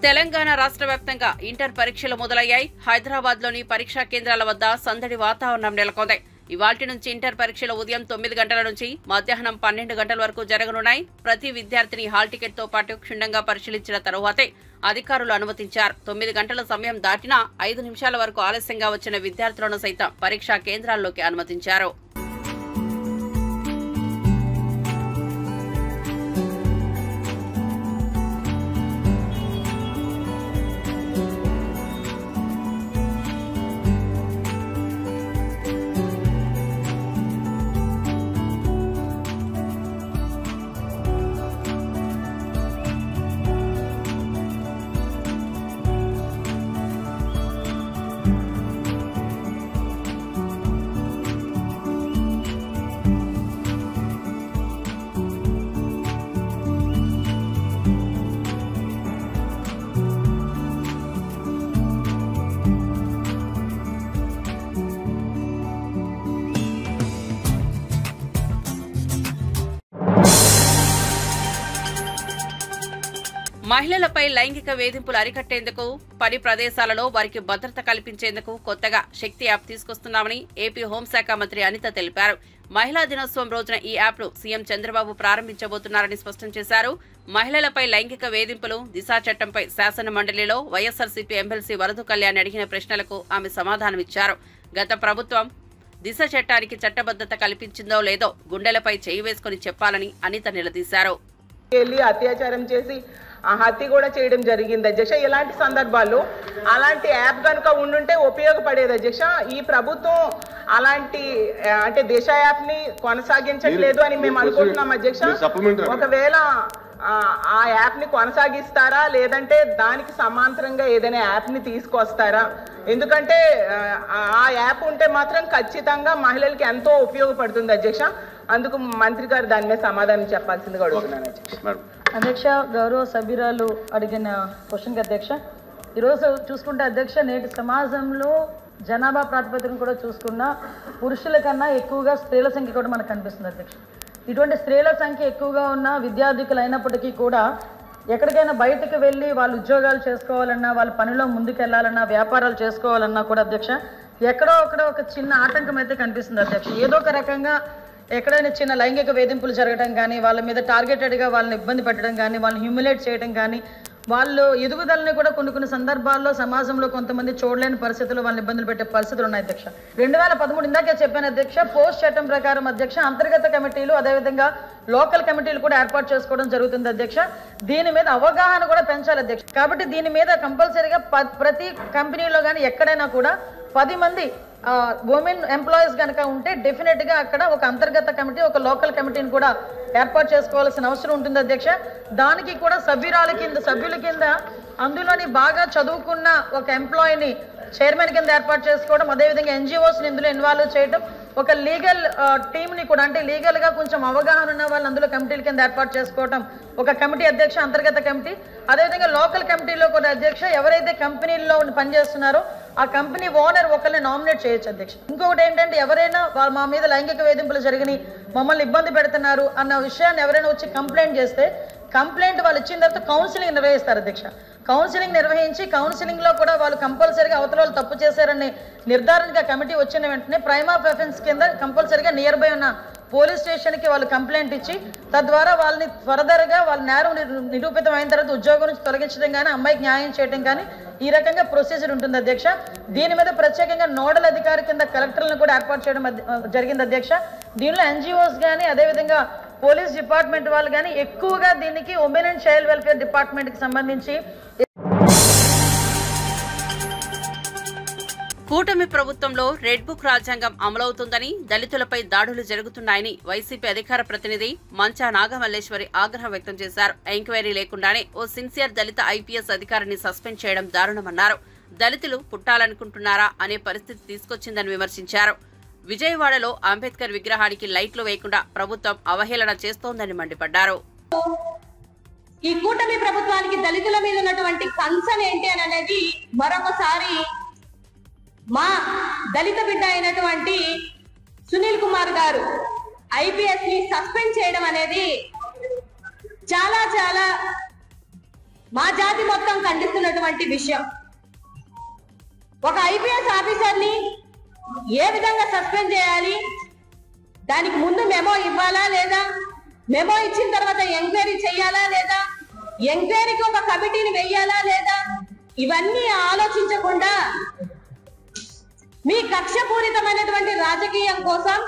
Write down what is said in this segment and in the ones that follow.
తెలంగాణ రాష్ట్ర వ్యాప్తంగా ఇంటర్ పరీక్షలు మొదలయ్యాయి. హైదరాబాద్ లోని పరీక్షా కేంద్రాల వద్ద సందడి వాతావరణం నెలకొంది. ఇవాల్టి నుంచి ఇంటర్ పరీక్షలు ఉదయం 9 గంటల నుంచి మధ్యాహ్నం 12 గంటల వరకు జరగనున్నాయి. ప్రతి విద్యార్థిని హాల్ టికెట్ తో పాటు క్షుణ్ణంగా పరిశీలించిన తరువాతే అధికారులు అనుమతించారు. 9 గంటల సమయం దాటినా 5 నిమిషాల వరకు ఆలస్యంగా వచ్చిన విద్యార్థులను సైతం పరీక్షా కేంద్రాల్లోకి అనుమతించారు. మహిళలపై లైంగిక వేధింపులు అరికట్టేందుకు పని ప్రదేశాలలో వారికి భద్రత కల్పించేందుకు కొత్తగా శక్తి యాప్ తీసుకొస్తున్నామని ఏపీ హోంశాఖ మంత్రి అనిత తెలిపారు. మహిళా దినోత్సవం రోజున ఈ యాప్ను సీఎం చంద్రబాబు ప్రారంభించబోతున్నారని స్పష్టం చేశారు. మహిళలపై లైంగిక వేధింపులు దిశా చట్టంపై శాసన మండలిలో వైఎస్ఆర్సీపీ ఎమ్మెల్సీ వరదు కళ్యాణ్ అడిగిన ప్రశ్నలకు ఆమె సమాధానమిచ్చారు. గత ప్రభుత్వం దిశ చట్టానికి చట్టబద్ధత కల్పించిందో లేదో గుండెలపై చేయి వేసుకుని చెప్పాలని అనిత నిలదీశారు. అత్యాచారం చేసి హత్య కూడా చేయడం జరిగింది అధ్యక్ష. ఇలాంటి సందర్భాల్లో అలాంటి యాప్ కనుక ఉండుంటే ఉపయోగపడేది అధ్యక్ష. ఈ ప్రభుత్వం అలాంటి అంటే దిశ యాప్ ని కొనసాగించట్లేదు అని మేము అనుకుంటున్నాం అధ్యక్ష. ఒకవేళ ఆ యాప్ ని కొనసాగిస్తారా లేదంటే దానికి సమాంతరంగా ఏదైనా యాప్ ని తీసుకొస్తారా? ఎందుకంటే ఆ యాప్ ఉంటే మాత్రం ఖచ్చితంగా మహిళలకి ఎంతో ఉపయోగపడుతుంది అధ్యక్ష. అందుకు మంత్రి గారు దాని మీద సమాధానం చెప్పాల్సిందిగా అడుగుతున్నాను అధ్యక్ష. గౌరవ సభ్యురాలు అడిగిన క్వశ్చన్కి అధ్యక్ష, ఈరోజు చూసుకుంటే అధ్యక్ష నేటి సమాజంలో జనాభా ప్రాతిపదికన కూడా చూసుకున్న పురుషుల కన్నా ఎక్కువగా స్త్రీల సంఖ్య కూడా మనకు కనిపిస్తుంది అధ్యక్ష. ఇటువంటి స్త్రీల సంఖ్య ఎక్కువగా ఉన్న విద్యార్థికులు అయినప్పటికీ కూడా ఎక్కడికైనా బయటకు వెళ్ళి వాళ్ళు ఉద్యోగాలు చేసుకోవాలన్నా, వాళ్ళ పనిలో ముందుకెళ్లాలన్నా, వ్యాపారాలు చేసుకోవాలన్నా కూడా అధ్యక్ష ఎక్కడో ఒక చిన్న ఆటంకం అయితే కనిపిస్తుంది అధ్యక్ష. ఏదో ఒక రకంగా ఎక్కడైనా చిన్న లైంగిక వేధింపులు జరగడం కానీ, వాళ్ళ మీద టార్గెటెడ్గా వాళ్ళని ఇబ్బంది పెట్టడం కానీ, వాళ్ళని హ్యూమిలేట్ చేయడం కానీ, వాళ్ళు ఎదుగుదలని కూడా కొన్ని సందర్భాల్లో సమాజంలో కొంతమంది చూడలేని పరిస్థితులు వాళ్ళని ఇబ్బందులు పెట్టే పరిస్థితులు ఉన్నాయి అధ్యక్ష. 2013 ఇందాకే చెప్పాను అధ్యక్ష, పోస్ట్ చట్టం ప్రకారం అధ్యక్ష అంతర్గత కమిటీలు అదేవిధంగా లోకల్ కమిటీలు కూడా ఏర్పాటు చేసుకోవడం జరుగుతుంది అధ్యక్ష. దీని మీద అవగాహన కూడా పెంచాలి అధ్యక్ష. కాబట్టి దీని మీద కంపల్సరీగా ప్రతి కంపెనీలో కానీ ఎక్కడైనా కూడా 10 మంది ఉమెన్ ఎంప్లాయీస్ కనుక ఉంటే డెఫినెట్గా అక్కడ ఒక అంతర్గత కమిటీ, ఒక లోకల్ కమిటీని కూడా ఏర్పాటు చేసుకోవాల్సిన అవసరం ఉంటుంది అధ్యక్ష. దానికి కూడా సభ్యుల కింద అందులోని బాగా చదువుకున్న ఒక ఎంప్లాయీని చైర్మన్ కింద ఏర్పాటు చేసుకోవడం, అదేవిధంగా ఎన్జిఓస్ని ఇందులో ఇన్వాల్వ్ చేయడం, ఒక లీగల్ టీంని కూడా అంటే లీగల్గా కొంచెం అవగాహన ఉన్న వాళ్ళు అందులో కమిటీల కింద ఏర్పాటు చేసుకోవడం ఒక కమిటీ అధ్యక్ష, అంతర్గత కమిటీ. అదేవిధంగా లోకల్ కమిటీలో కూడా అధ్యక్ష ఎవరైతే కంపెనీల్లో పనిచేస్తున్నారో ఆ కంపెనీ ఓనర్ ఒకరిని నామినేట్ చేయొచ్చు అధ్యక్ష. ఇంకొకటి ఏంటంటే ఎవరైనా మా మీద లైంగిక వేధింపులు జరిగినాయి, మమ్మల్ని ఇబ్బంది పెడుతున్నారు అన్న విషయాన్ని ఎవరైనా వచ్చి కంప్లైంట్ చేస్తే కంప్లైంట్ వాళ్ళు ఇచ్చిన తర్వాత కౌన్సిలింగ్ నిర్వహిస్తారు అధ్యక్ష. కౌన్సిలింగ్ నిర్వహించి కౌన్సిలింగ్లో కూడా వాళ్ళు కంపల్సరీగా అవతల వాళ్ళు తప్పు చేశారని నిర్ధారణగా కమిటీ వచ్చిన వెంటనే ప్రైమ్ ఆఫ్ అఫెన్స్ కింద కంపల్సరీగా నియర్ బై ఉన్న పోలీస్ స్టేషన్కి వాళ్ళు కంప్లైంట్ ఇచ్చి తద్వారా వాళ్ళని ఫర్దర్గా వాళ్ళ నేరం నిరూపితం అయిన తర్వాత ఉద్యోగం నుంచి తొలగించడం కానీ, అమ్మాయికి న్యాయం చేయడం కానీ ఈ రకంగా ప్రొసీజర్ ఉంటుంది అధ్యక్ష. దీని మీద ప్రత్యేకంగా నోడల్ అధికారి కింద కలెక్టర్లను కూడా ఏర్పాటు చేయడం జరిగింది అధ్యక్ష. దీనిలో ఎన్జిఓస్ కానీ అదేవిధంగా పోలీస్ డిపార్ట్మెంట్ వాళ్ళు కానీ ఎక్కువగా దీనికి ఉమెన్ అండ్ చైల్డ్ వెల్ఫేర్ డిపార్ట్మెంట్కి సంబంధించి కూటమి ప్రభుత్వంలో రెడ్ బుక్ రాజ్యాంగం అమలవుతుందని, దళితులపై దాడులు జరుగుతున్నాయని వైసీపీ అధికార ప్రతినిధి మంచా నాగమల్లేశ్వరి ఆగ్రహం వ్యక్తం చేశారు. ఎంక్వైరీ లేకుండానే ఓ సిన్సియర్ దళిత ఐపీఎస్ అధికారిని సస్పెండ్ చేయడం దారుణమన్నారు. దళితులు పుట్టాలనుకుంటున్నారా అనే పరిస్థితి తీసుకొచ్చిందని విమర్శించారు. విజయవాడలో అంబేద్కర్ విగ్రహానికి లైట్లు వేయకుండా ప్రభుత్వం అవహేళన చేస్తోందని మండిపడ్డారు. ఈ కూటమి ప్రభుత్వానికి దళితుల మీద ఉన్నటువంటి కన్సర్న్ ఏంటి అనేది మరొకసారి మా దళిత బిడ్డ అయినటువంటి సునీల్ కుమార్ గారు ఐపీఎస్ ని సస్పెండ్ చేయడం అనేది చాలా చాలా మా జాతి మొత్తం ఖండిస్తున్నటువంటి విషయం. ఒక ఐపీఎస్ ఆఫీసర్ని ఏ విధంగా సస్పెండ్ చేయాలి, దానికి ముందు మెమో ఇవ్వాలా లేదా, మెమో ఇచ్చిన తర్వాత ఎంక్వైరీ చేయాలా లేదా, ఎంక్వైరీకి ఒక కమిటీని వెయ్యాలా లేదా, ఇవన్నీ ఆలోచించకుండా మీ కక్షపూరితమైనటువంటి రాజకీయం కోసం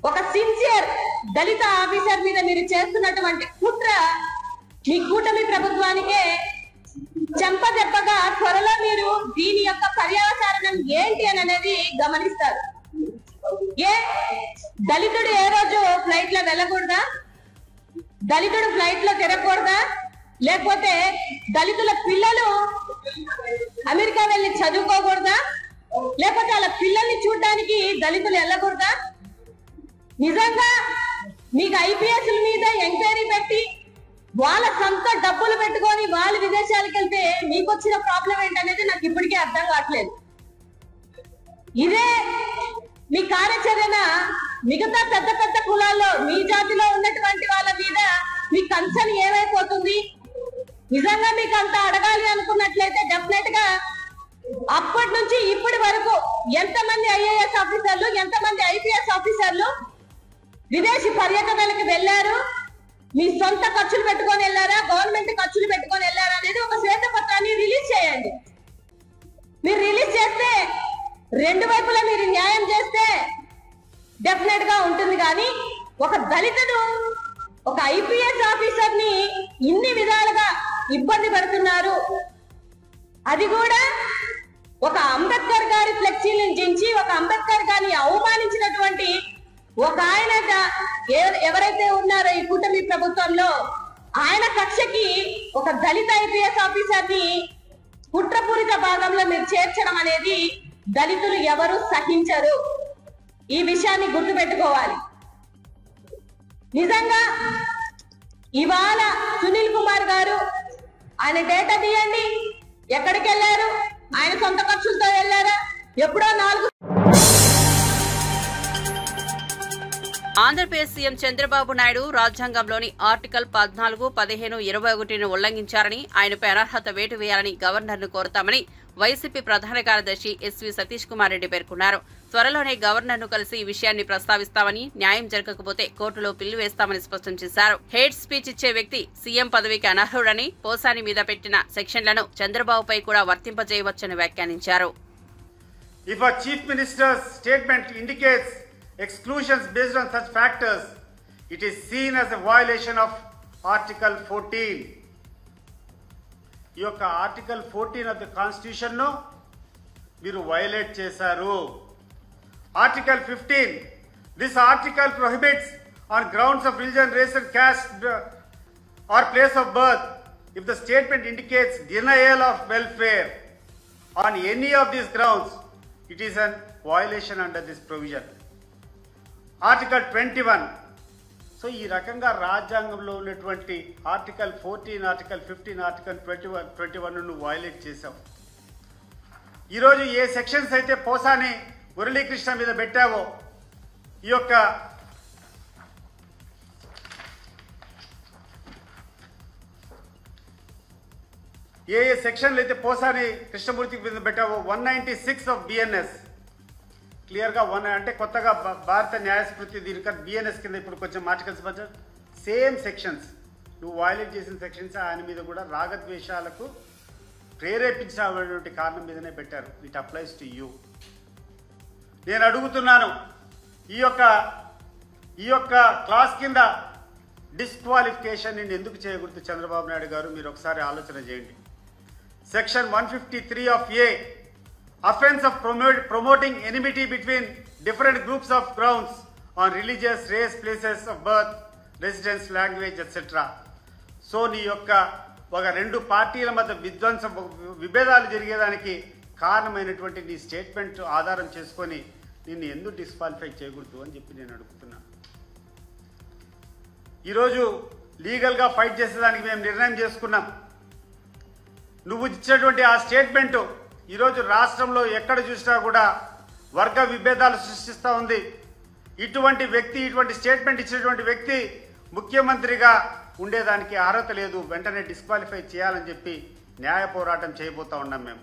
ఒక సిన్సియర్ దళిత ఆఫీసర్ మీద మీరు చేస్తున్నటువంటి కుట్ర మీ కూటమి ప్రభుత్వానికే చెంపదెబ్బగా త్వరలో మీరు దీని యొక్క పర్యవసానం ఏంటి అని అనేది గమనిస్తారు. దళితుడు ఏ రోజు ఫ్లైట్ లో వెళ్ళకూడదా, దళితుడు ఫ్లైట్ లో తిరగకూడదా, లేకపోతే దళితుల పిల్లలు అమెరికా వెళ్ళి చదువుకోకూడదా, లేకపోతే వాళ్ళ పిల్లల్ని చూడడానికి దళితులు వెళ్ళకూడదా? నిజంగా మీకు ఐపీఎస్ల మీద ఎంక్వైరీ పెట్టి వాళ్ళ సొంత డబ్బులు పెట్టుకొని వాళ్ళు విదేశాలకు వెళ్తే మీకు వచ్చిన ప్రాబ్లం ఏంటనేది నాకు ఇప్పటికీ అర్థం కావట్లేదు. ఇదే మీ కార్యాచరణ మిగతా పెద్ద పెద్ద కులాల్లో మీ జాతిలో ఉన్నటువంటి వాళ్ళ మీద మీ కన్సర్న్ ఏమైపోతుంది? నిజంగా మీకు అంత అడగాలి అనుకున్నట్లయితే డెఫినెట్ గా అప్పటి నుంచి ఇప్పటి వరకు ఎంతమంది ఐఏఎస్ ఆఫీసర్లు, ఎంతమంది ఐపీఎస్ ఆఫీసర్లు విదేశీ పర్యటనలకు వెళ్లారు, మీ సొంత ఖర్చులు పెట్టుకొని వెళ్ళారా, గవర్నమెంట్ ఖర్చులు పెట్టుకొని వెళ్ళారా అనేది ఒక శ్వేతపత్రాన్ని రిలీజ్ చేయండి. మీరు రిలీజ్ చేస్తే రెండు వైపులా మీరు న్యాయం చేస్తే డెఫినెట్ గా ఉంటుంది. కానీ ఒక దళితుడు ఒక ఐపీఎస్ ఆఫీసర్ ని ఇన్ని విధాలుగా ఇబ్బంది పడుతున్నారు, అది కూడా ఒక అంబేద్కర్ గారి ఫ్లెక్సీలను దించి ఒక అంబేద్కర్ గారిని అవమానించినటువంటి ఒక ఆయన ఎవరైతే ఉన్నారో ఈ కూటమి ప్రభుత్వంలో, ఆయన కక్షకి ఒక దళిత ఐపీఎస్ ఆఫీసర్ ని కుట్రపూరిత భాగంలో మీరు చేర్చడం అనేది దళితులు ఎవరు సహించరు. ఈ విషయాన్ని గుర్తుపెట్టుకోవాలి. నిజంగా ఇవాళ సునీల్ కుమార్ గారు ఆయన డేటా తీయండి, ఎక్కడికి వెళ్ళారు, ఆయన సొంత ఖర్చులతో వెళ్ళారా, ఎప్పుడో 4 ఆంధ్రప్రదేశ్ సీఎం చంద్రబాబు నాయుడు రాజ్యాంగంలోని ఆర్టికల్ 14, 15, 21ను ఉల్లంఘించారని, ఆయనపై అనర్హత వేటు వేయాలని గవర్నర్ను కోరుతామని వైసీపీ ప్రధాన కార్యదర్శి ఎస్వి సతీష్ కుమార్ రెడ్డి పేర్కొన్నారు. త్వరలోనే గవర్నర్ను కలిసి ఈ విషయాన్ని ప్రస్తావిస్తామని, న్యాయం జరగకపోతే కోర్టులో పిల్లు వేస్తామని స్పష్టం చేశారు. హేట్ స్పీచ్ ఇచ్చే వ్యక్తి సీఎం పదవికి అనర్హుడని, పోసాని మీద పెట్టిన సెక్షన్లను చంద్రబాబుపై కూడా వర్తింపజేయవచ్చని వ్యాఖ్యానించారు. If a chief minister's statement indicates exclusions based on such factors, it is seen as a violation of Article 14. ఈ యొక్క ఆర్టికల్ 14 ఆఫ్ ద కాన్స్టిట్యూషన్ ను మీరు వైలేట్ చేశారు. Article 15, this article prohibits on grounds of religion, race and caste or place of birth if the statement indicates denial of welfare on any of these grounds, it is a violation under this provision. Article 21, so ఈ రకంగా రాజ్యాంగంలో ఉన్నటువంటి article 14, article 15, article 21 violate చేశావు. ఈరోజు ఏ sections అయితే పోసాని మురళీకృష్ణ మీద పెట్టావో, ఈ యొక్క ఏ సెక్షన్లు అయితే పోసాని కృష్ణమూర్తి మీద పెట్టావో 196 ఆఫ్ బిఎన్ఎస్ క్లియర్గా అంటే కొత్తగా భారత న్యాయస్మృతి దీనికి బిఎన్ఎస్ కింద ఇప్పుడు కొంచెం ఆర్టికల్స్ సేమ్ సెక్షన్స్ నువ్వు వైలేట్ చేసిన సెక్షన్స్ ఆయన మీద కూడా రాగద్వేషాలకు ప్రేరేపించినటువంటి కారణం మీదనే పెట్టారు. It applies to you. నేను అడుగుతున్నాను, ఈ యొక్క క్లాస్ కింద డిస్క్వాలిఫికేషన్ నేను ఎందుకు చేయకూడదు చంద్రబాబు నాయుడు గారు? మీరు ఒకసారి ఆలోచన చేయండి. Section 153 of A, offense of promoting enmity between different groups of grounds on religious, race, places of birth, residence, language, etc. So నీ యొక్క ఒక రెండు పార్టీల మధ్య విభేదాలు జరిగేదానికి కారణమైనటువంటి నీ స్టేట్మెంట్ ఆధారం చేసుకొని నిన్ను ఎందుకు డిస్క్వాలిఫై చేయకూడదు అని చెప్పి నేను అడుగుతున్నాను. ఈరోజు లీగల్గా ఫైట్ చేసేదానికి మేము నిర్ణయం చేసుకున్నాం. నువ్వు ఇచ్చినటువంటి ఆ స్టేట్మెంటు ఈరోజు రాష్ట్రంలో ఎక్కడ చూసినా కూడా వర్గ విభేదాలు సృష్టిస్తూ ఉంది. ఇటువంటి వ్యక్తి, ఇటువంటి స్టేట్మెంట్ ఇచ్చినటువంటి వ్యక్తి ముఖ్యమంత్రిగా ఉండేదానికి అర్హత లేదు, వెంటనే డిస్క్వాలిఫై చేయాలని చెప్పి న్యాయ పోరాటం చేయబోతా ఉన్నాం మేము.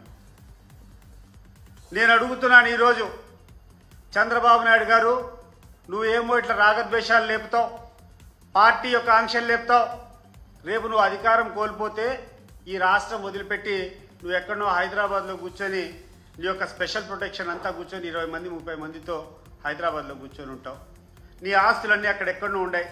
నేను అడుగుతున్నాను ఈరోజు, చంద్రబాబు నాయుడు గారు, నువ్వేమో ఇట్లా రాగద్వేషాలు లేపుతావు, పార్టీ యొక్క ఆంక్షలు లేపుతావు. రేపు నువ్వు అధికారం కోల్పోతే ఈ రాష్ట్రం వదిలిపెట్టి నువ్వు ఎక్కడనో హైదరాబాద్లో కూర్చొని నీ యొక్క స్పెషల్ ప్రొటెక్షన్ అంతా కూర్చొని 20 మంది 30 మందితో హైదరాబాద్లో కూర్చొని ఉంటావు. నీ ఆస్తులన్నీ అక్కడెక్కడనో ఉన్నాయి.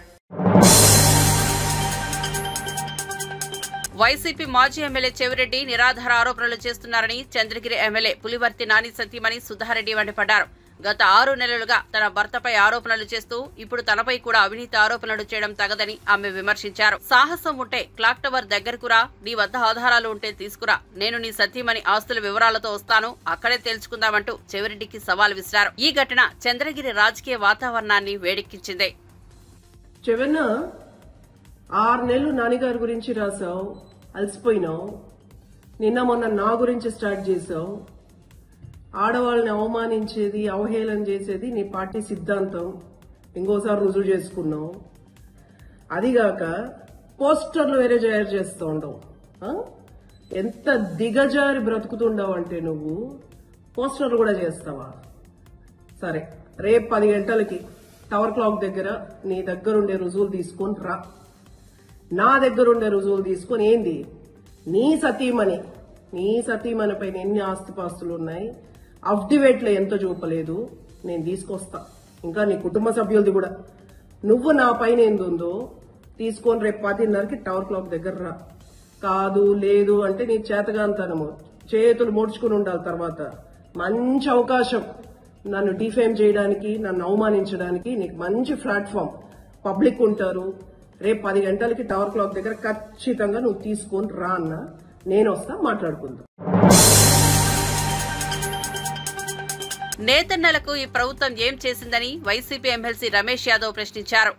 వైసీపీ మాజీ ఎమ్మెల్యే చెవిరెడ్డి నిరాధార ఆరోపణలు చేస్తున్నారని చంద్రగిరి ఎమ్మెల్యే పులివర్తి నాని సతీమణి సుధారెడ్డి మండిపడ్డారు. గత 6 నెలలుగా తన భర్తపై ఆరోపణలు చేస్తూ ఇప్పుడు తనపై కూడా అవినీతి ఆరోపణలు చేయడం తగదని ఆమె విమర్శించారు. సాహసం ఉంటే క్లాక్ టవర్ దగ్గరకు రా, నీ వద్ద ఆధారాలు ఉంటే తీసుకురా, నేను నీ సతీమణి ఆస్తుల వివరాలతో వస్తాను, అక్కడే తేల్చుకుందామంటూ చెవిరెడ్డికి సవాల్ విసిరారు. ఈ ఘటన చంద్రగిరి రాజకీయ వాతావరణాన్ని వేడెక్కించింది. 6 నెలలు నాన్నగారి గురించి రాసావు, అలసిపోయినావు. నిన్న మొన్న నా గురించి స్టార్ట్ చేసావు. ఆడవాళ్ళని అవమానించేది, అవహేళన చేసేది నీ పార్టీ సిద్ధాంతం. ఇంకోసారి రుజువు చేసుకున్నావు. అదిగాక పోస్టర్లు వేరే తయారు చేస్తూ ఉండవు. ఎంత దిగజారి బ్రతుకుతుండవు అంటే నువ్వు పోస్టర్లు కూడా చేస్తావా? సరే, రేపు 10 గంటలకి టవర్ క్లాక్ దగ్గర నీ దగ్గరుండే రుజువులు తీసుకొని రా. నా దగ్గరుండే రుజువులు తీసుకొని ఏంది, నీ సతీమణి పైన ఎన్ని ఆస్తిపాస్తులు ఉన్నాయి, అఫిడవిట్లో ఎంత చూపలేదు, నేను తీసుకొస్తా. ఇంకా నీ కుటుంబ సభ్యులది కూడా. నువ్వు నా పైన ఏందుందో తీసుకొని రేపు 10:30కి టవర్ క్లాక్ దగ్గర రా. కాదు లేదు అంటే నీ చేతగాంతనము, చేతులు ముడుచుకుని ఉండాలి. తర్వాత మంచి అవకాశం నన్ను డిఫేమ్ చేయడానికి, నన్ను అవమానించడానికి నీకు మంచి ప్లాట్ఫామ్. పబ్లిక్ ఉంటారు. రేపు 10 గంటలకి టవర్ క్లాక్ దగ్గర ఖచ్చితంగా నువ్వు తీసుకొని రా అన్న, నేను వస్తా, మాట్లాడుకుందాం. నేతన్నలకు ఈ ప్రభుత్వం ఏం చేసిందని వైసీపీ ఎమ్మెల్సీ రమేష్ యాదవ్ ప్రశ్నించారు.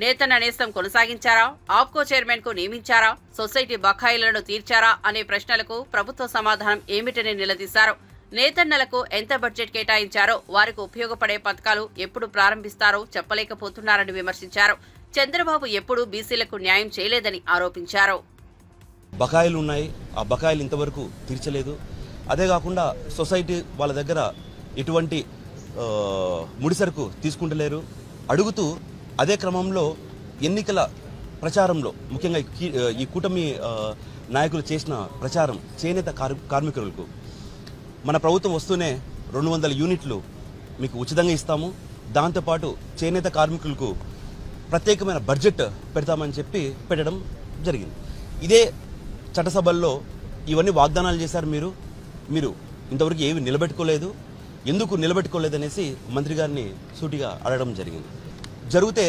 నేతన్న నేస్తం కొనసాగించారా, ఆప్కో చైర్మన్ కు నియమించారా, సొసైటీ బకాయిలను తీర్చారా అనే ప్రశ్నలకు ప్రభుత్వ సమాధానం ఏమిటని నిలదీశారు. నేతన్నలకు ఎంత బడ్జెట్ కేటాయించారో, వారికి ఉపయోగపడే పథకాలు ఎప్పుడు ప్రారంభిస్తారో చెప్పలేకపోతున్నారని విమర్శించారు. చంద్రబాబు ఎప్పుడూ బీసీలకు న్యాయం చేయలేదని ఆరోపించారు. బకాయిలు ఉన్నాయి, ఆ బకాయిలు ఇంతవరకు తీర్చలేదు. అదే కాకుండా సొసైటీ వాళ్ళ దగ్గర ఎటువంటి ముడిసరుకు తీసుకుంటలేరు. అడుగుతూ అదే క్రమంలో ఎన్నికల ప్రచారంలో ముఖ్యంగా ఈ కూటమి నాయకులు చేసిన ప్రచారం, చేనేత కార్మికులకు మన ప్రభుత్వం వస్తూనే 200 యూనిట్లు మీకు ఉచితంగా ఇస్తాము, దాంతోపాటు చేనేత కార్మికులకు ప్రత్యేకమైన బడ్జెట్ పెడతామని చెప్పి పెట్టడం జరిగింది. ఇదే చట్టసభల్లో ఇవన్నీ వాగ్దానాలు చేశారు. మీరు ఇంతవరకు ఏమి నిలబెట్టుకోలేదు. ఎందుకు నిలబెట్టుకోలేదనేసి మంత్రి గారిని సూటిగా అడగడం జరిగింది. జరిగితే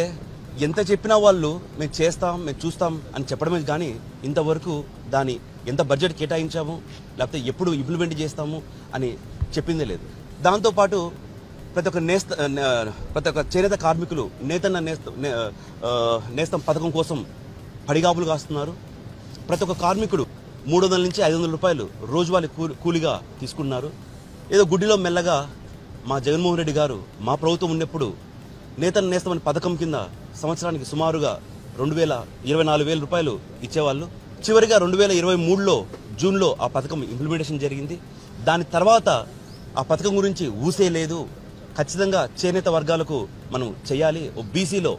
ఎంత చెప్పినా వాళ్ళు మేము చేస్తాం, మేము చూస్తాం అని చెప్పడమే కానీ ఇంతవరకు దాని ఎంత బడ్జెట్ కేటాయించాము, లేకపోతే ఎప్పుడు ఇంప్లిమెంట్ చేస్తాము అని చెప్పిందే లేదు. దాంతోపాటు ప్రతి ఒక్క చేనేత కార్మికులు నేతన్న నేస్తం పథకం కోసం పడిగాపులు కాస్తున్నారు. ప్రతి ఒక్క కార్మికుడు 300 నుంచి 500 రూపాయలు రోజువారీ కూలిగా తీసుకున్నారు. ఏదో గుడ్డిలో మెల్లగా మా జగన్మోహన్ రెడ్డి గారు మా ప్రభుత్వం ఉన్నప్పుడు నేతన్న నేస్తం అనే పథకం కింద సంవత్సరానికి సుమారుగా 24,000 రూపాయలు ఇచ్చేవాళ్ళు. చివరిగా 2023లో జూన్లో ఆ పథకం ఇంప్లిమెంటేషన్ జరిగింది. దాని తర్వాత ఆ పథకం గురించి ఊసే లేదు. ఖచ్చితంగా చేనేత వర్గాలకు మనం చేయాలి. బీసీలో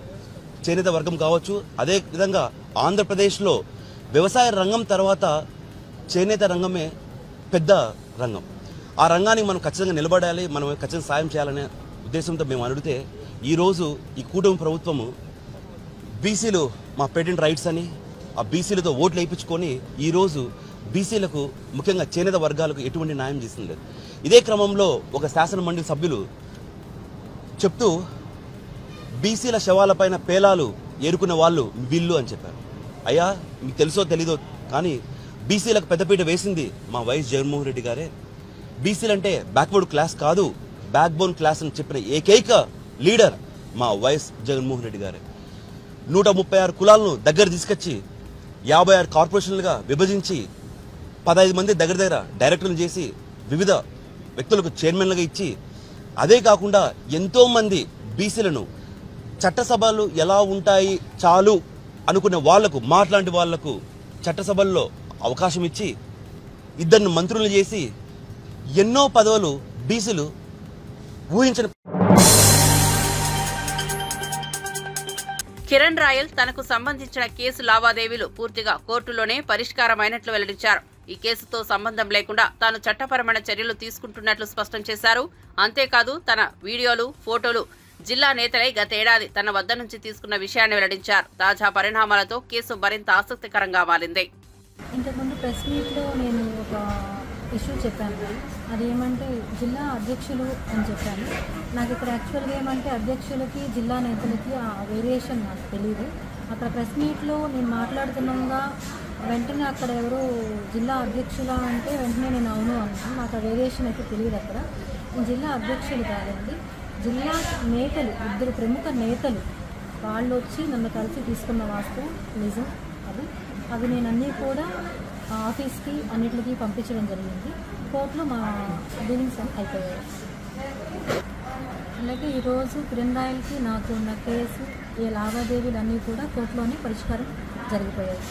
చేనేత వర్గం కావచ్చు, అదేవిధంగా ఆంధ్రప్రదేశ్లో వ్యవసాయ రంగం తర్వాత చేనేత రంగమే పెద్ద రంగం. ఆ రంగానికి మనం ఖచ్చితంగా నిలబడాలి, మనం ఖచ్చితంగా సాయం చేయాలనే ఉద్దేశంతో మేము అడిగితే ఈరోజు ఈ కూటమి ప్రభుత్వము బీసీలు మా పేటెంట్ రైట్స్ అని ఆ బీసీలతో ఓట్లు వేయించుకొని ఈరోజు బీసీలకు ముఖ్యంగా చేనేత వర్గాలకు ఎటువంటి న్యాయం చేస్తుంది. ఇదే క్రమంలో ఒక శాసన మండలి సభ్యులు చెప్తూ బీసీల శవాలపైన పేలాలు ఏరుకునే వాళ్ళు వీళ్ళు అని చెప్పారు. అయ్యా, మీకు తెలుసో తెలీదో కానీ బీసీలకు పెద్దపీట వేసింది మా వైఎస్ జగన్మోహన్ రెడ్డి గారే. బీసీలు అంటే బ్యాక్వర్డ్ క్లాస్ కాదు, బ్యాక్ బోన్ క్లాస్ అని చెప్పిన ఏకైక లీడర్ మా వైఎస్ జగన్మోహన్ రెడ్డి గారే. 136 కులాలను దగ్గర తీసుకొచ్చి 56 కార్పొరేషన్లుగా విభజించి 15 మంది దగ్గర డైరెక్టర్లు చేసి వివిధ వ్యక్తులకు చైర్మన్లుగా ఇచ్చి, అదే కాకుండా ఎంతో మంది బీసీలను చట్టసభలు ఎలా ఉంటాయి చాలు అనుకునే వాళ్లకు మాట్లాంటి వాళ్లకు చట్టసభల్లో అవకాశం ఇచ్చి 2 మంత్రులు చేసి ఎన్నో పదవులు బీసీలు ఊహించని. కిరణ్ రాయల్ తనకు సంబంధించిన కేసు లావాదేవీలు పూర్తిగా కోర్టులోనే పరిష్కారమైనట్లు వెల్లడించారు. ఈ కేసుతో సంబంధం లేకుండా తాను చట్టపరమైన చర్యలు తీసుకుంటున్నట్లు స్పష్టం చేశారు. అంతేకాదు తన వీడియోలు, ఫోటోలు జిల్లా నేతలై గతేడాది తన వద్ద నుంచి తీసుకున్న విషయాన్ని వెల్లడించారు. తాజా పరిణామాలతో కేసు మరింత ఆసక్తికరంగా మారింది. ఇంతకుముందు ప్రెస్ మీట్లో నేను ఒక ఇష్యూ చెప్పాను. అదేమంటే జిల్లా అధ్యక్షులు అని చెప్పాను. నాకు ఇక్కడ యాక్చువల్గా ఏమంటే అధ్యక్షులకి జిల్లా నేతలకి ఆ వేరియేషన్ నాకు తెలియదు. అక్కడ ప్రెస్ మీట్లో నేను మాట్లాడుతున్నాగా వెంటనే అక్కడ ఎవరో జిల్లా అధ్యక్షులా అంటే వెంటనే నేను అవును అన్నాను. నాకు ఆ వేరియేషన్ అయితే తెలియదు. అక్కడ జిల్లా అధ్యక్షులు కాదండి, జిల్లా నేతలు, 2 ప్రముఖ నేతలు వాళ్ళు వచ్చి నన్ను కలిసి తీసుకున్న వాస్తవం నిజం. అవి నేను అన్నీ కూడా ఆఫీస్కి అన్నిటికీ పంపించడం జరిగింది. కోర్టులో మా డీలింగ్స్ అయిపోయాయి. అలాగే ఈరోజు కిరణ్ రాయల్కి నాకు ఉన్న కేసు, ఈ లావాదేవీలు అన్నీ కూడా కోర్టులోనే పరిష్కారం జరిగిపోయాయి.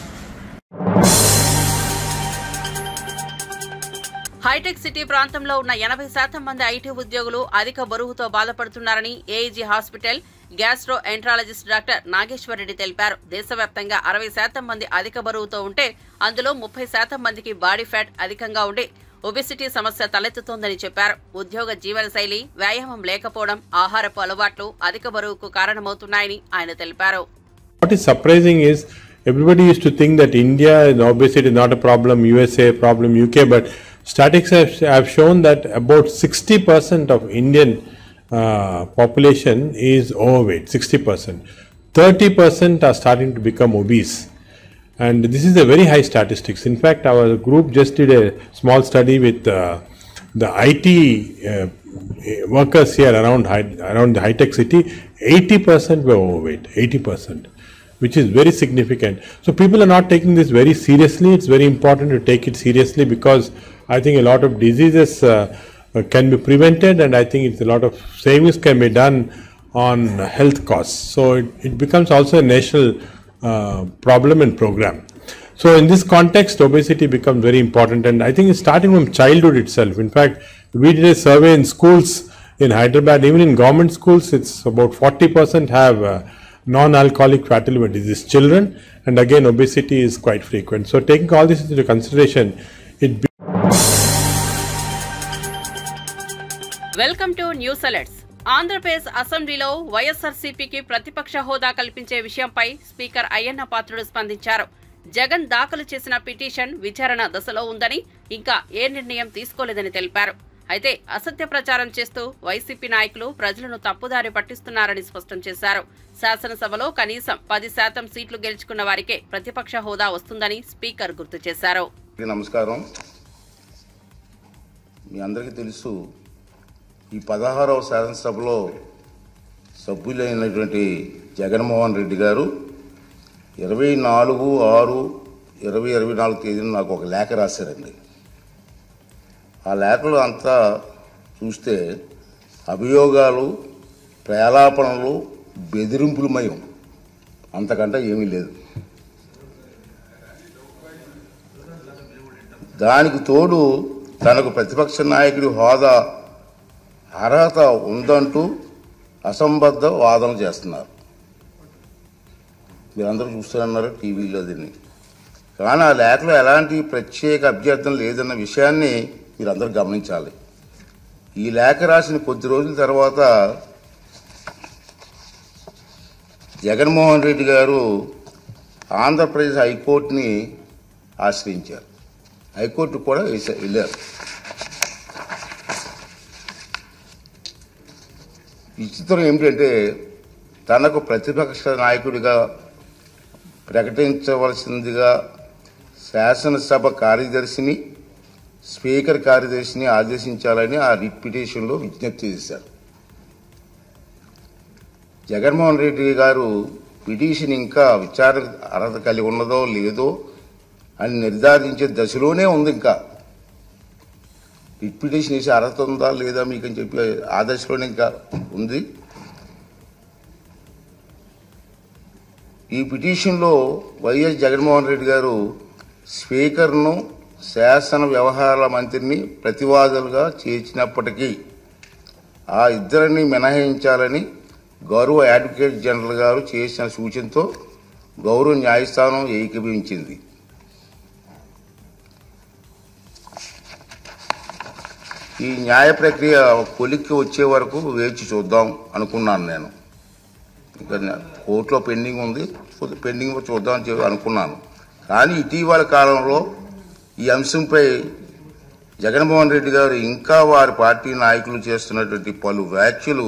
హైటెక్ సిటీ ప్రాంతంలో ఉన్న 80% మంది ఐటీ ఉద్యోగులు అధిక బరువుతో బాధపడుతున్నారని AIG hospital gastroenterologist doctor Nageswara Reddy తెలిపారు. దేశవ్యాప్తంగా 60% మంది అధిక బరువుతో ఉంటే అందులో 30% మందికి బాడీ ఫ్యాట్ అధికంగా ఉండి ఒబెసిటీ సమస్య తలెత్తుతోందని చెప్పారు. ఉద్యోగ జీవనశైలి, వ్యాయామం లేకపోవడం, ఆహారపు అలవాట్లు అధిక బరువుకు కారణమవుతున్నాయని ఆయన తెలిపారు. What is surprising is everybody used to think that India and obesity is not a problem, USA problem, UK, but statistics have shown that about 60% of Indian population is overweight, 60%. 30% are starting to become obese. And this is a very high statistics. In fact, our group just did a small study with the IT workers here around the high-tech city. 80% were overweight, 80%. Which is very significant. So people are not taking this very seriously. It's very important to take it seriously because I think a lot of diseases can be prevented, and I think a lot of savings can be done on health costs. So it becomes also a national problem and program. So in this context, obesity becomes very important, and I think it's starting from childhood itself. In fact, we did a survey in schools in Hyderabad. Even in government schools, it's about 40% have non-alcoholic fatty liver disease children, and again obesity is quite frequent. So taking all this into consideration, welcome to news alerts. Andhra Pradesh అసెంబ్లీలో వైఎస్ఆర్సీపీకి ప్రతిపక్ష హోదా కల్పించే విషయంపై speaker Ayyanna Patrudu స్పందించారు. జగన్ దాఖలు చేసిన petition విచారణ దశలో ఉందని, ఇంకా ఏ నిర్ణయం తీసుకోలేదని తెలిపారు. అయితే అసత్య ప్రచారం చేస్తూ వైసీపీ నాయకులు ప్రజలను తప్పుదారి పట్టిస్తున్నారని స్పష్టం చేశారు. శాసనసభలో కనీసం 10% సీట్లు గెలుచుకున్న వారికే ప్రతిపక్ష హోదా వస్తుందని స్పీకర్ గుర్తు చేశారు. నమస్కారం. మీ అందరికీ తెలుసు, ఈ 16వ శాసనసభలో సభ్యులైనటువంటి జగన్మోహన్ రెడ్డి గారు 24/6/2024 తేదీన నాకు ఒక లేఖ రాశారండి. ఆ లేఖలు అంతా చూస్తే అభియోగాలు, ప్రలాపనలు, బెదిరింపులమయం, అంతకంటే ఏమీ లేదు. దానికి తోడు తనకు ప్రతిపక్ష నాయకుడి హోదా అర్హత ఉందంటూ అసంబద్ధ వాదన చేస్తున్నారు. మీరందరూ చూస్తున్నారు టీవీలో దీన్ని. కానీ ఆ లేఖలో ఎలాంటి ప్రత్యేక అభ్యర్థన లేదన్న విషయాన్ని మీరందరూ గమనించాలి. ఈ లేఖ రాసిన కొద్ది రోజుల తర్వాత జగన్మోహన్ రెడ్డి గారు ఆంధ్రప్రదేశ్ హైకోర్టుని ఆశ్రయించారు. హైకోర్టు కూడా వెళ్ళారు. విచిత్రం ఏమిటంటే, తనకు ప్రతిపక్ష నాయకుడిగా ప్రకటించవలసిందిగా శాసనసభ కార్యదర్శిని, స్పీకర్ కార్యదర్శిని ఆదేశించాలని ఆ రిట్ పిటిషన్లో విజ్ఞప్తి చేశారు. జగన్మోహన్ రెడ్డి గారు పిటిషన్ ఇంకా విచారణ అర్హత కలిగి ఉన్నదో లేదో అని నిర్ధారించే దశలోనే ఉంది. ఇంకా రిట్ పిటిషన్ వేసి అర్హత ఉందా లేదా మీకు అని చెప్పి ఆ దశలోనే ఇంకా ఉంది. ఈ పిటిషన్లో వైఎస్ జగన్మోహన్ రెడ్డి గారు స్పీకర్ను శాసన వ్యవహారాల మంత్రిని ప్రతివాదులుగా చేర్చినప్పటికీ ఆ ఇద్దరిని మినహాయించాలని గౌరవ అడ్వకేట్ జనరల్ గారు చేసిన సూచనతో గౌరవ న్యాయస్థానం ఏకీభవించింది. ఈ న్యాయ ప్రక్రియ కొలిక్కి వచ్చే వరకు వేచి చూద్దాం అనుకున్నాను. నేను ఇంకా కోర్టులో పెండింగ్ ఉంది, పెండింగ్ చూద్దాం అనుకున్నాను. కానీ ఇటీవల కాలంలో ఈ అంశంపై జగన్మోహన్ రెడ్డి గారు ఇంకా వారి పార్టీ నాయకులు చేస్తున్నటువంటి పలు వ్యాఖ్యలు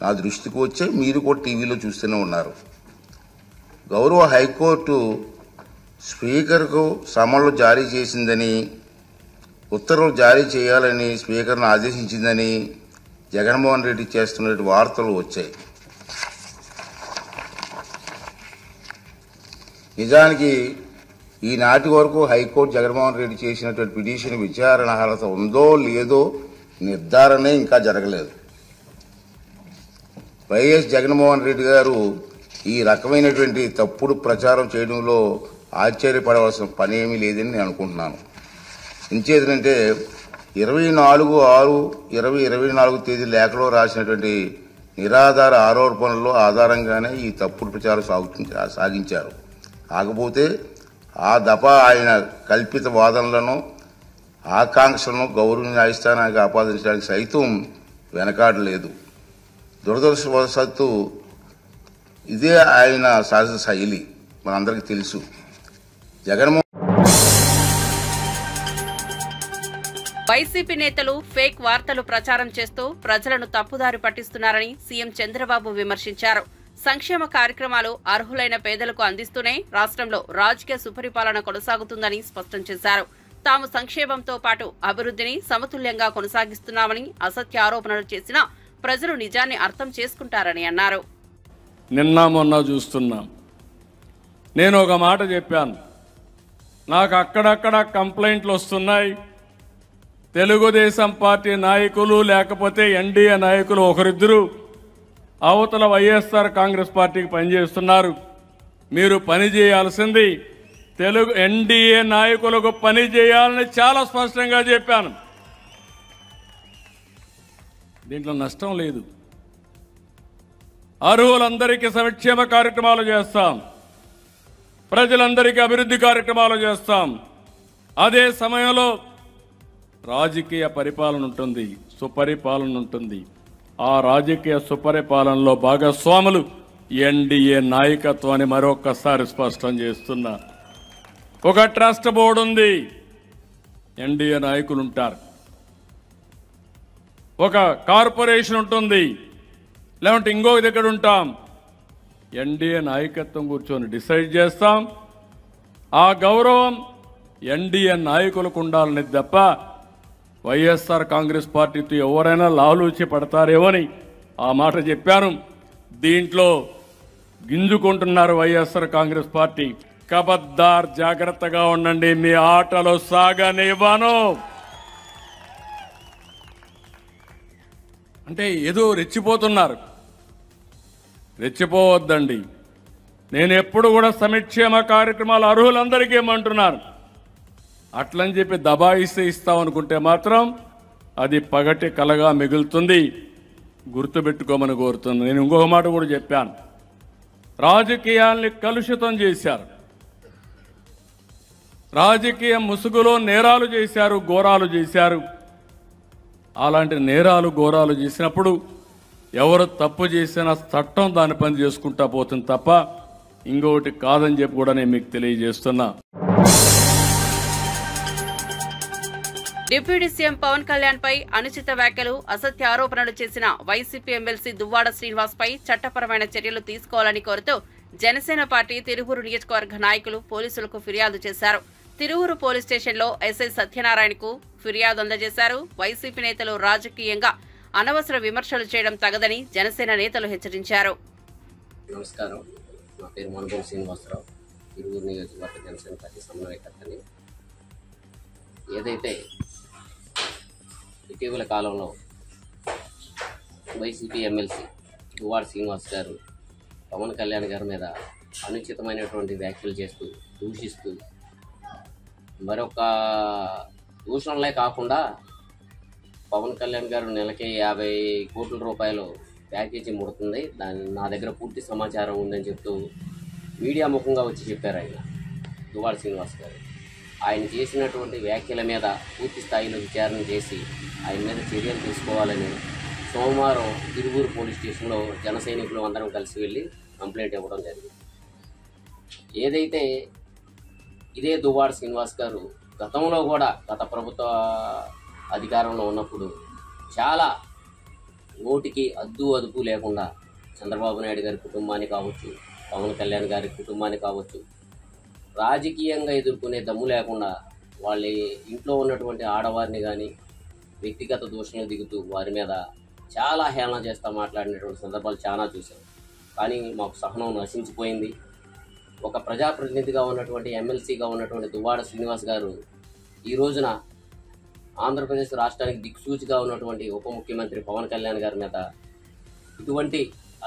నా దృష్టికి వచ్చాయి. మీరు కూడా టీవీలో చూస్తూనే ఉన్నారు. గౌరవ హైకోర్టు స్పీకర్కు సమన్లు జారీ చేసిందని, ఉత్తర్వులు జారీ చేయాలని స్పీకర్ను ఆదేశించిందని జగన్మోహన్ రెడ్డి చేస్తున్న వార్తలు వచ్చాయి. నిజానికి ఈనాటి వరకు హైకోర్టు జగన్మోహన్ రెడ్డి చేసినటువంటి పిటిషన్ విచారణ అర్హత ఉందో లేదో నిర్ధారణే ఇంకా జరగలేదు. వైఎస్ జగన్మోహన్ రెడ్డి గారు ఈ రకమైనటువంటి తప్పుడు ప్రచారం చేయడంలో ఆశ్చర్యపడవలసిన పని ఏమీ లేదని నేను అనుకుంటున్నాను. ఇంచేదంటే 24/6/2024 తేదీ లేఖలో రాసినటువంటి నిరాధార ఆరోపణల్లో ఆధారంగానే ఈ తప్పుడు ప్రచారం సాగించారు. కాకపోతే ఆ దఫా ఆయన కల్పిత వాదనలను, ఆకాంక్షలను గౌరవ న్యాయస్థానానికి ఆపాదించడానికి సైతం వెనకాడలేదు. దురదృష్టవశాత్తు ఇదే ఆయన సహజ శైలి, మనందరికీ తెలుసు. వైసీపీ నేతలు ఫేక్ వార్తలు ప్రచారం చేస్తూ ప్రజలను తప్పుదారి పట్టిస్తున్నారని సీఎం చంద్రబాబు విమర్శించారు. సంక్షేమ కార్యక్రమాలు అర్హులైన పేదలకు అందిస్తూనే రాష్ట్రంలో రాజకీయ సుపరిపాలన కొనసాగుతుందని స్పష్టం చేశారు. తాము సంక్షేమంతో పాటు అభివృద్ధిని సమతుల్యంగా కొనసాగిస్తున్నామని అసత్య ఆరోపణలు చేసినా ప్రజలు నిజాన్ని అర్థం చేసుకుంటారని అన్నారు. నిన్న మొన్న చూస్తున్నాం. నేను ఒక మాట చెప్పాను, నాకు అక్కడక్కడ కంప్లైంట్లు వస్తున్నాయి. తెలుగుదేశం పార్టీ నాయకులు లేకపోతే ఎన్డీఏ నాయకులు ఒకరిద్దరు అవతల వైఎస్ఆర్ కాంగ్రెస్ పార్టీకి పనిచేస్తున్నారు. మీరు పని చేయాల్సింది ఎన్డీఏ నాయకులకు పని చేయాలని చాలా స్పష్టంగా చెప్పాను. దీంట్లో నష్టం లేదు. అర్హులందరికీ సంక్షేమ కార్యక్రమాలు చేస్తాం, ప్రజలందరికీ అభివృద్ధి కార్యక్రమాలు చేస్తాం. అదే సమయంలో రాజకీయ పరిపాలన ఉంటుంది, సుపరిపాలన ఉంటుంది. ఆ రాజకీయ సుపరిపాలనలో భాగస్వాములు ఎన్డీఏ నాయకత్వాన్ని మరొకసారి స్పష్టం చేస్తున్నా. ఒక ట్రస్ట్ బోర్డు ఉంది, ఎన్డీఏ నాయకులు ఉంటారు. ఒక కార్పొరేషన్ ఉంటుంది, లేదంటే ఇంకొక దగ్గర ఉంటాం. ఎన్డీఏ నాయకత్వం కూర్చొని డిసైడ్ చేస్తాం. ఆ గౌరవం ఎన్డీఏ నాయకులకు ఉండాలని తప్ప వైఎస్ఆర్ కాంగ్రెస్ పార్టీతో ఎవరైనా లాలూచి పడతారేమని ఆ మాట చెప్పాను. దీంట్లో గింజుకుంటున్నారు వైఎస్ఆర్ కాంగ్రెస్ పార్టీ. కబద్దార్, జాగ్రత్తగా ఉండండి, మీ ఆటలో సాగనివ్వను. అంటే ఏదో రెచ్చిపోతున్నారు. రెచ్చిపోవద్దండి. నేను ఎప్పుడు కూడా సంక్షేమ కార్యక్రమాలు అర్హులందరికీ ఏమంటున్నాను. అట్లని చెప్పి దబాయిస్తే ఇస్తామనుకుంటే మాత్రం అది పగటి కలగా మిగులుతుంది. గుర్తుపెట్టుకోమని కోరుతుంది. నేను ఇంకొక మాట కూడా చెప్పాను, రాజకీయాల్ని కలుషితం చేశారు, రాజకీయ ముసుగులో నేరాలు చేశారు, ఘోరాలు చేశారు. అలాంటి నేరాలు ఘోరాలు చేసినప్పుడు ఎవరు తప్పు చేసినా చట్టం దాని పని చేసుకుంటా పోతుంది తప్ప ఇంకొకటి కాదని చెప్పి కూడా నేను మీకు తెలియజేస్తున్నా. డిప్యూటీ సీఎం పవన్ కళ్యాణ్ పై అనుచిత వ్యాఖ్యలు, అసత్య ఆరోపణలు చేసిన వైసీపీ ఎమ్మెల్సీ దువ్వాడ శ్రీనివాస్ పై చట్టపరమైన చర్యలు తీసుకోవాలని కోరుతూ జనసేన పార్టీ తిరువూరు నియోజకవర్గ నాయకులు పోలీసులకు ఫిర్యాదు చేశారు. తిరువూరు పోలీస్ స్టేషన్లో ఎస్ఐ సత్యనారాయణకు ఫిర్యాదు అందజేశారు. వైసీపీ నేతలు రాజకీయంగా అనవసర విమర్శలు చేయడం తగదని జనసేన నేతలు హెచ్చరించారు. నమస్కారం, నా పేరు మనుగోలు శ్రీనివాసరావు, తిరువూరు నియోజకవర్గ జనసేన పార్టీ సమన్వయకర్తని. ఏదైతే ఇటీవల కాలంలో వైసీపీ ఎమ్మెల్సీ దువ్వాడ శ్రీనివాస్ గారు పవన్ కళ్యాణ్ గారి మీద అనుచితమైనటువంటి వ్యాఖ్యలు చేస్తూ దూషిస్తూ మరొక దూషణలే కాకుండా పవన్ కళ్యాణ్ గారు నెలకి 50 కోట్ల రూపాయలు ప్యాకేజీ ముడుతుంది, నా దగ్గర పూర్తి సమాచారం ఉందని చెప్తూ మీడియా ముఖంగా వచ్చి చెప్పారు ఆయన దువ్వాడ శ్రీనివాస్ గారు. ఆయన చేసినటువంటి వ్యాఖ్యల మీద పూర్తి స్థాయిలో విచారణ చేసి ఆయన మీద చర్యలు తీసుకోవాలని సోమవారం తిరువూరు పోలీస్ స్టేషన్లో జన సైనికులు అందరం కలిసి వెళ్ళి కంప్లైంట్ ఇవ్వడం జరిగింది. ఏదైతే ఇదే దువ్వాడ శ్రీనివాస్ గారు గతంలో కూడా గత ప్రభుత్వ అధికారంలో ఉన్నప్పుడు చాలా నోటికి అద్దు అదుపు లేకుండా చంద్రబాబు నాయుడు గారి కుటుంబాన్ని కావచ్చు, పవన్ కళ్యాణ్ గారి కుటుంబాన్ని కావచ్చు, రాజకీయంగా ఎదుర్కొనే దమ్ము లేకుండా వాళ్ళ ఇంట్లో ఉన్నటువంటి ఆడవారిని కానీ వ్యక్తిగత దూషణలు దిగుతూ వారి మీద చాలా హేళన చేస్తూ మాట్లాడినటువంటి సందర్భాలు చాలా చూసాం. కానీ మాకు సహనం నశించిపోయింది. ఒక ప్రజాప్రతినిధిగా ఉన్నటువంటి ఎమ్మెల్సీగా ఉన్నటువంటి దువ్వాడ శ్రీనివాస్ గారు ఈ రోజున ఆంధ్రప్రదేశ్ రాష్ట్రానికి దిక్సూచిగా ఉన్నటువంటి ఉప ముఖ్యమంత్రి పవన్ కళ్యాణ్ గారి మీద ఇటువంటి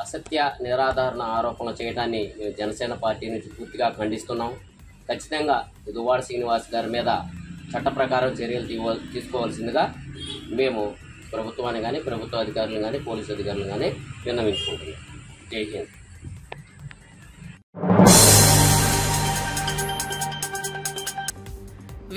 అసత్య నిరాధారణ ఆరోపణలు చేయడాన్ని మేము జనసేన పార్టీ నుంచి పూర్తిగా ఖండిస్తున్నాం. ఖచ్చితంగా దువ్వాడ శ్రీనివాస్ గారి మీద చట్ట ప్రకారం చర్యలు తీసుకోవాల్సిందిగా మేము ప్రభుత్వాన్ని కానీ, ప్రభుత్వ అధికారులు కానీ, పోలీసు అధికారులు కానీ విన్నవించుకుంటున్నాం. జై హింద్.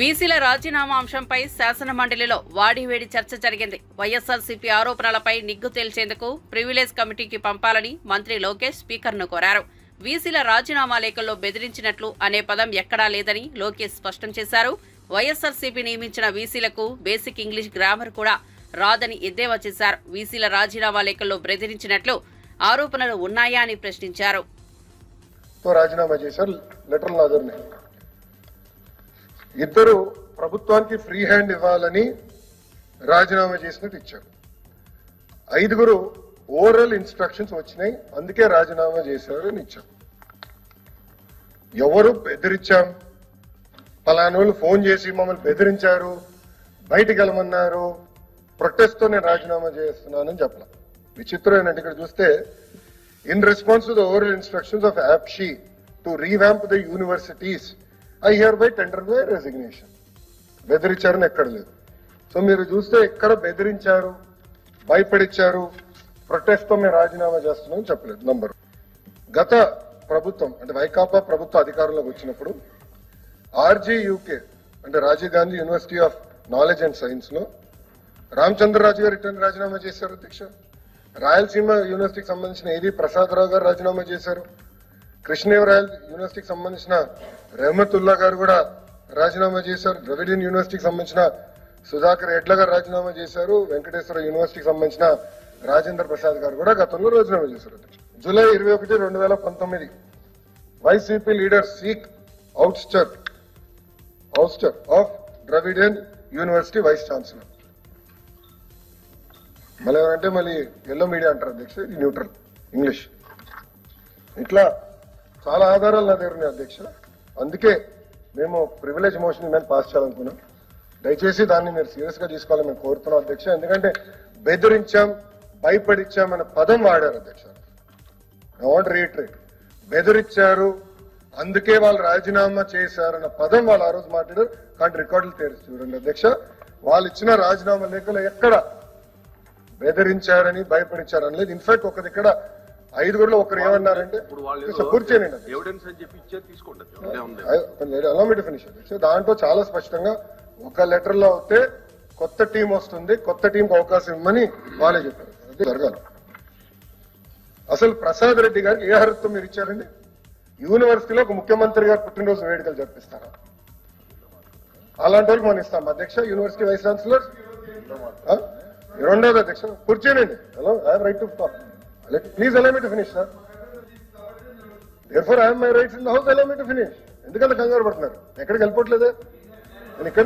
వీసీల రాజీనామా అంశంపై శాసన మండలిలో వాడివేడి చర్చ జరిగింది. వైఎస్సార్సీపీ ఆరోపణలపై నిగ్గు తేల్చేందుకు ప్రివిలేజ్ కమిటీకి పంపాలని మంత్రి లోకేష్ స్పీకర్ను కోరారు. వీసీల రాజీనామా లేఖల్లో బెదిరించినట్లు అనే పదం ఎక్కడా లేదని లోకేష్ స్పష్టం చేశారు. వైఎస్సార్సీపీ నియమించిన వీసీలకు బేసిక్ ఇంగ్లీష్ గ్రామర్ కూడా రాదని ఎద్దేవా చేశారు. వీసీల రాజీనామా లేఖల్లో బెదిరించినట్లు ఆరోపణలు ఉన్నాయా అని ప్రశ్నించారు. రాజీనామా చేశారు, లెటర్లు ఆధారనే ఇద్దరు ప్రభుత్వానికి ఫ్రీ హ్యాండ్ ఇవ్వాలని రాజీనామా చేసినట్టు ఇచ్చారు. 5 ఓరల్ ఇన్స్ట్రక్షన్స్ వచ్చినాయి, అందుకే రాజీనామా చేశారు అని ఇచ్చారు. ఎవరు బెదిరించాం, పలానోళ్ళు ఫోన్ చేసి మమ్మల్ని బెదిరించారు, బయటికి వెళ్ళమన్నారు, ప్రొటెస్ట్ తో నేను రాజీనామా చేస్తున్నానని చెప్పాల. విచిత్రం ఏంటంటే ఇక్కడ చూస్తే in response to the oral instructions of APSHI to revamp the universities I hereby tender my resignation. బెదిరించారని ఎక్కడ లేదు. సో మీరు చూస్తే ఎక్కడ బెదిరించారు, భయపడిచ్చారు, ప్రొటెస్ట్ తో మేము రాజీనామా చేస్తున్నామని చెప్పలేదు. నంబర్ గత ప్రభుత్వం అంటే వైకాపా ప్రభుత్వ అధికారంలోకి వచ్చినప్పుడు RGUK అంటే Rajiv Gandhi university of knowledge and science లో రామచంద్రరాజు గారు రిటర్న్ రాజీనామా చేశారు అధ్యక్ష. రాయలసీమ యూనివర్సిటీకి సంబంధించిన ఏది ప్రసాదరావు గారు రాజీనామా చేశారు. కృష్ణదేవరాయల్ యూనివర్సిటీకి సంబంధించిన రెహమతుల్లా గారు కూడా రాజీనామా చేశారు. ద్రవిడియన్ యూనివర్సిటీకి సంబంధించిన సుధాకర్ ఎడ్ల గారు రాజీనామా చేశారు. వెంకటేశ్వర యూనివర్సిటీకి సంబంధించిన రాజేంద్ర ప్రసాద్ గారు కూడా గతంలో రాజీనామా చేశారు. July 21, 2019 YCP leader seek ouster of Dravidian university vice chancellor. మళ్ళీ ఏమంటే మళ్ళీ ఎల్లో మీడియా అంటారు అధ్యక్ష, ఇది న్యూట్రల్ ఇంగ్లీష్. ఇట్లా చాలా ఆధారాలు నా దగ్గర ఉన్నాయి అధ్యక్ష. అందుకే మేము ప్రివిలేజ్ మోషన్ మేము పాస్ చేయాలనుకున్నాం. దయచేసి దాన్ని మీరు సీరియస్ గా తీసుకోవాలని మేము కోరుతున్నాం అధ్యక్ష. ఎందుకంటే బెదిరించాం, భయపడిచ్చాం అనే పదం వాడారు అధ్యక్ష. ఐ వాంట్ రీట్రేట్, బెదిరించారు అందుకే వాళ్ళు రాజీనామా చేశారన్న పదం వాళ్ళు ఆ రోజు మాట్లాడారు. కానీ రికార్డులు తెరిచి చూడండి అధ్యక్ష, వాళ్ళు ఇచ్చిన రాజీనామా లేఖలో ఎక్కడ బెదిరించారని భయపడించారని లేదు. ఇన్ఫాక్ట్ ఒక దగ్గర 5 ఒకరు ఏమన్నారంటే దాంట్లో చాలా స్పష్టంగా ఒక లెటర్ లో అయితే కొత్త టీం వస్తుంది, కొత్త టీంకి అవకాశం ఇవ్వమని వాళ్ళే చెప్పారు. అది జరగాలి. అసలు ప్రసాద్ రెడ్డి గారికి ఏ అర్హత మీరు ఇచ్చారండి? యూనివర్సిటీలో ఒక ముఖ్యమంత్రి గారు పుట్టినరోజు వేడుకలు జరిపిస్తారా? అలాంటి వాళ్ళకి మనం ఇస్తాం అధ్యక్ష. యూనివర్సిటీ వైస్ ఛాన్సలర్ రెండోది అధ్యక్ష కూర్చోనండి. Hello, I have right to talk. Please allow me to finish, sir. Therefore, I have my rights in the house. Allow me to finish. ఎందుకంటే కంగారు పడుతున్నారు? ఎక్కడికి వెళ్ళిపోవట్లేదే. నేను ఇక్కడ